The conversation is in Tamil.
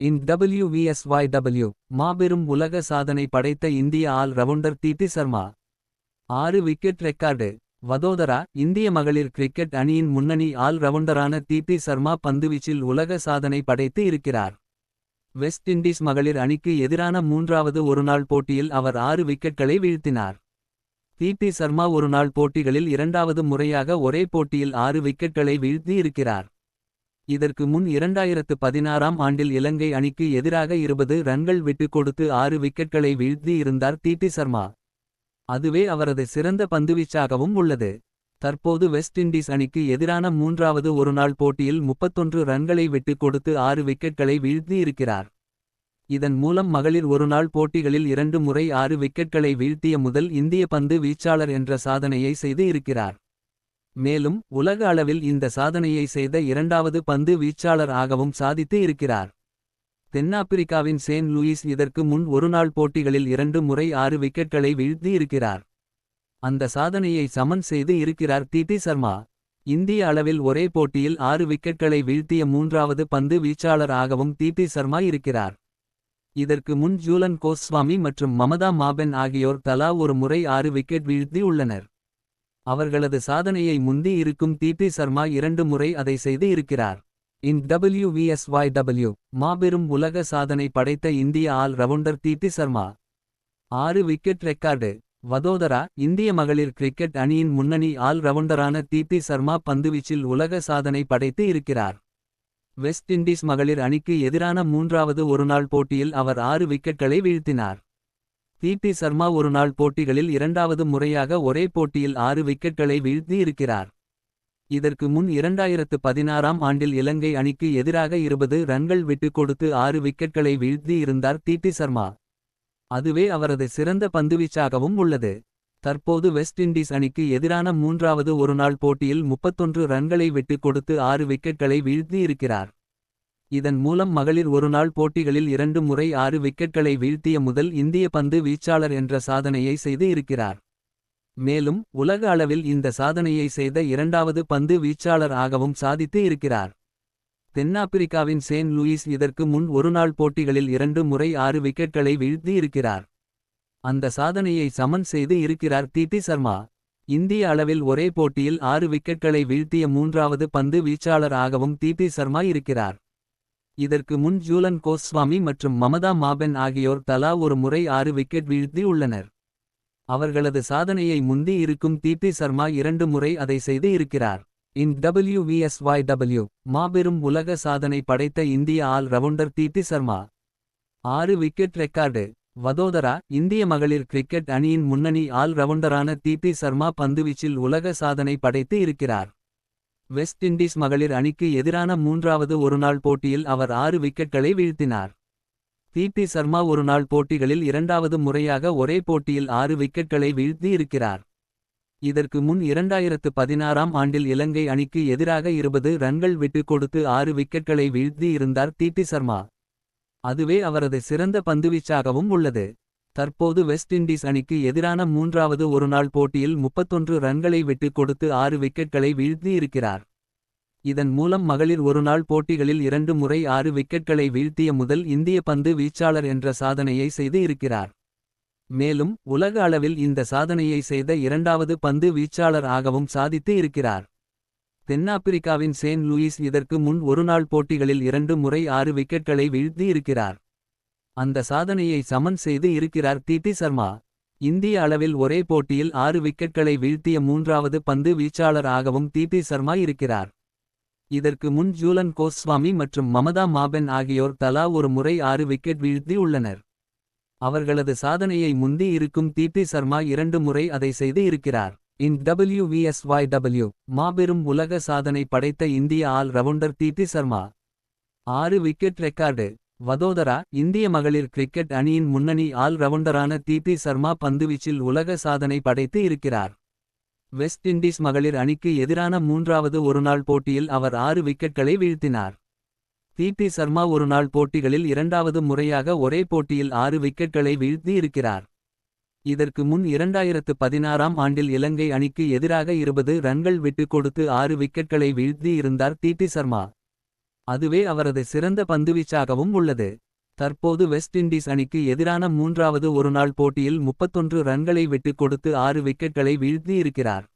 இன் WVSYW மாபெரும் உலக சாதனை படைத்த இந்திய all rounder Deepti Sharma 6 wicket record. Vadodara இந்திய மகளிர் கிரிக்கெட் அணியின் முன்னணி ஆல் ரவுண்டரான தீப்தி சர்மா பந்துவீச்சில் உலக சாதனை படைத்து இருக்கிறார். வெஸ்ட் இண்டீஸ் மகளிர் அணிக்கு எதிரான 3வது ஒருநாள் போட்டியில் அவர் 6 விக்கெட்களை வீழ்த்தினார். தீப்தி சர்மா ஒருநாள் போட்டிகளில் 2வது முறையாக ஒரே போட்டியில் 6 விக்கெட்களை வீழ்த்தி இருக்கிறார். இதற்கு முன் 2016ஆம் ஆண்டில் இலங்கை அணிக்கு எதிராக 20 ரன்கள் விட்டுக் கொடுத்து 6 விக்கெட்களை வீழ்த்தி இருந்தார் தீப்தி சர்மா. அதுவே அவரது சிறந்த பந்துவீச்சாகவும் உள்ளது. தற்போது வெஸ்ட் இண்டீஸ் அணிக்கு எதிரான 3வது ஒருநாள் போட்டியில் 31 ரன்களை விட்டுக் கொடுத்து 6 விக்கெட்களை வீழ்த்தி இருக்கிறார். இதன் மூலம் மகளிர் ஒருநாள் போட்டிகளில் 2 முறை 6 விக்கெட்களை வீழ்த்திய முதல் இந்திய பந்து வீச்சாளர் என்ற சாதனையை செய்து இருக்கிறார். மேலும் உலக அளவில் இந்த சாதனையை செய்த 2வது பந்து வீச்சாளர் ஆகவும் சாதித்து இருக்கிறார். தென்னாப்பிரிக்காவின் சேன் லூயிஸ் இதற்கு முன் ஒருநாள் போட்டிகளில் 2 முறை 6 விக்கெட்களை வீழ்த்தி இருக்கிறார். அந்த சாதனையை சமன் செய்து இருக்கிறார் தீப்தி சர்மா. இந்திய அளவில் ஒரே போட்டியில் 6 விக்கெட்களை வீழ்த்திய 3வது பந்து வீச்சாளர் ஆகவும் தீப்தி சர்மா இருக்கிறார். இதற்கு முன் ஜூலன் கோஸ்வாமி மற்றும் மமதா மாபென் ஆகியோர் தலா ஒரு முறை 6 விக்கெட் வீழ்த்தி உள்ளனர். அவர்களது சாதனையை முந்தி இருக்கும் தீப்தி சர்மா 2 முறை அதை செய்து இருக்கிறார். இன் WVSYW மாபெரும் உலக சாதனை படைத்த இந்திய all rounder Deepti Sharma 6 wicket record. Vadodara இந்திய மகளிர் கிரிக்கெட் அணியின் முன்னணி ஆல் ரவுண்டரான தீப்தி சர்மா பந்துவீச்சில் உலக சாதனை படைத்து இருக்கிறார். வெஸ்ட் இண்டீஸ் மகளிர் அணிக்கு எதிரான 3வது ஒருநாள் போட்டியில் அவர் 6 விக்கெட்களை வீழ்த்தினார். தீப்தி சர்மா ஒருநாள் போட்டிகளில் 2வது முறையாக ஒரே போட்டியில் 6 விக்கெட்களை வீழ்த்தி இருக்கிறார். இதற்கு முன் 2016ஆம் ஆண்டில் இலங்கை அணிக்கு எதிராக 20 ரன்கள் விட்டுக் கொடுத்து 6 விக்கெட்களை வீழ்த்தி இருந்தார் தீப்தி சர்மா. அதுவே அவரது சிறந்த பந்துவீச்சாகவும் உள்ளது. தற்போது வெஸ்ட் இண்டீஸ் அணிக்கு எதிரான 3வது ஒருநாள் போட்டியில் 31 ரன்களை விட்டுக் கொடுத்து 6 விக்கெட்களை வீழ்த்தி இருக்கிறார். இதன் மூலம் மகளிர் ஒருநாள் போட்டிகளில் 2 முறை 6 விக்கெட்களை வீழ்த்திய முதல் இந்திய பந்து வீச்சாளர் என்ற சாதனையை செய்து இருக்கிறார். மேலும் உலக அளவில் இந்த சாதனையை செய்த 2வது பந்து வீச்சாளர் ஆகவும் சாதித்து இருக்கிறார். தென்னாப்பிரிக்காவின் சேன் லூயிஸ் இதற்கு முன் ஒருநாள் போட்டிகளில் 2 முறை 6 விக்கெட்களை வீழ்த்தி இருக்கிறார். அந்த சாதனையை சமன் செய்து இருக்கிறார் தீப்தி சர்மா. இந்திய அளவில் ஒரே போட்டியில் 6 விக்கெட்களை வீழ்த்திய 3வது பந்து வீச்சாளர் ஆகவும் தீப்தி சர்மா இருக்கிறார். இதற்கு முன் ஜூலன் கோஸ்வாமி மற்றும் மமதா மாபென் ஆகியோர் தலா ஒரு முறை 6 விக்கெட் வீழ்த்தி உள்ளனர். அவர்களது சாதனையை முந்தி இருக்கும் தீப்தி சர்மா 2 முறை அதை செய்து இருக்கிறார். இன் WVSYW மாபெரும் உலக சாதனை படைத்த இந்திய all rounder Deepti Sharma 6 wicket record. Vadodara இந்திய மகளிர் கிரிக்கெட் அணியின் முன்னணி ஆல் ரவுண்டரான தீப்தி சர்மா பந்துவீச்சில் உலக சாதனை படைத்து இருக்கிறார். வெஸ்ட் இண்டீஸ் மகளிர் அணிக்கு எதிரான 3வது ஒருநாள் போட்டியில் அவர் 6 விக்கெட்களை வீழ்த்தினார். தீப்தி சர்மா ஒருநாள் போட்டிகளில் 2வது முறையாக ஒரே போட்டியில் 6 விக்கெட்களை வீழ்த்தி இருக்கிறார். இதற்கு முன் 2016ஆம் ஆண்டில் இலங்கை அணிக்கு எதிராக 20 ரன்கள் விட்டுக் கொடுத்து 6 விக்கெட்களை வீழ்த்தி இருந்தார் தீப்தி சர்மா. அதுவே அவரது சிறந்த பந்துவீச்சாகவும் உள்ளது. தற்போது வெஸ்ட் இண்டீஸ் அணிக்கு எதிரான 3வது ஒருநாள் போட்டியில் 31 ரன்களை விட்டுக் கொடுத்து 6 விக்கெட்களை வீழ்த்தி இருக்கிறார். இதன் மூலம் மகளிர் ஒருநாள் போட்டிகளில் 2 முறை 6 விக்கெட்களை வீழ்த்திய முதல் இந்திய பந்து வீச்சாளர் என்ற சாதனையை செய்து இருக்கிறார். மேலும் உலக அளவில் இந்த சாதனையை செய்த 2வது பந்து வீச்சாளர் ஆகவும் சாதித்து இருக்கிறார். தென்னாப்பிரிக்காவின் சேன் லூயிஸ் இதற்கு முன் ஒருநாள் போட்டிகளில் 2 முறை 6 விக்கெட்களை வீழ்த்தி இருக்கிறார். அந்த சாதனையை சமன் செய்து இருக்கிறார் தீப்தி சர்மா. இந்திய அளவில் ஒரே போட்டியில் 6 விக்கெட்களை வீழ்த்திய 3வது பந்து வீச்சாளர் ஆகவும் தீப்தி சர்மா இருக்கிறார். இதற்கு முன் ஜூலன் கோஸ்வாமி மற்றும் மமதா மாபென் ஆகியோர் தலா ஒரு முறை 6 விக்கெட் வீழ்த்தி உள்ளனர். அவர்களது சாதனையை முந்தி இருக்கும் தீப்தி சர்மா 2 முறை அதை செய்து இருக்கிறார். இன் WVSYW மாபெரும் உலக சாதனை படைத்த இந்திய all rounder Deepti Sharma 6 wicket record. Vadodara இந்திய மகளிர் கிரிக்கெட் அணியின் முன்னணி ஆல் ரவுண்டரான தீப்தி சர்மா பந்துவீச்சில் உலக சாதனை படைத்து இருக்கிறார். வெஸ்ட் இண்டீஸ் மகளிர் அணிக்கு எதிரான 3வது ஒருநாள் போட்டியில் அவர் 6 விக்கெட்களை வீழ்த்தினார். தீப்தி சர்மா ஒருநாள் போட்டிகளில் 2வது முறையாக ஒரே போட்டியில் 6 விக்கெட்களை வீழ்த்தி இருக்கிறார். இதற்கு முன் 2016ஆம் ஆண்டில் இலங்கை அணிக்கு எதிராக 20 ரன்கள் விட்டுக் கொடுத்து 6 விக்கெட்களை வீழ்த்தி இருந்தார் தீப்தி சர்மா. அதுவே அவரது சிறந்த பந்துவீச்சாகவும் உள்ளது. தற்போது வெஸ்ட் இண்டீஸ் அணிக்கு எதிரான மூன்றாவது ஒருநாள் போட்டியில் 31 ரன்களை விட்டுக் கொடுத்து 6 விக்கெட்களை வீழ்த்தியிருக்கிறார்.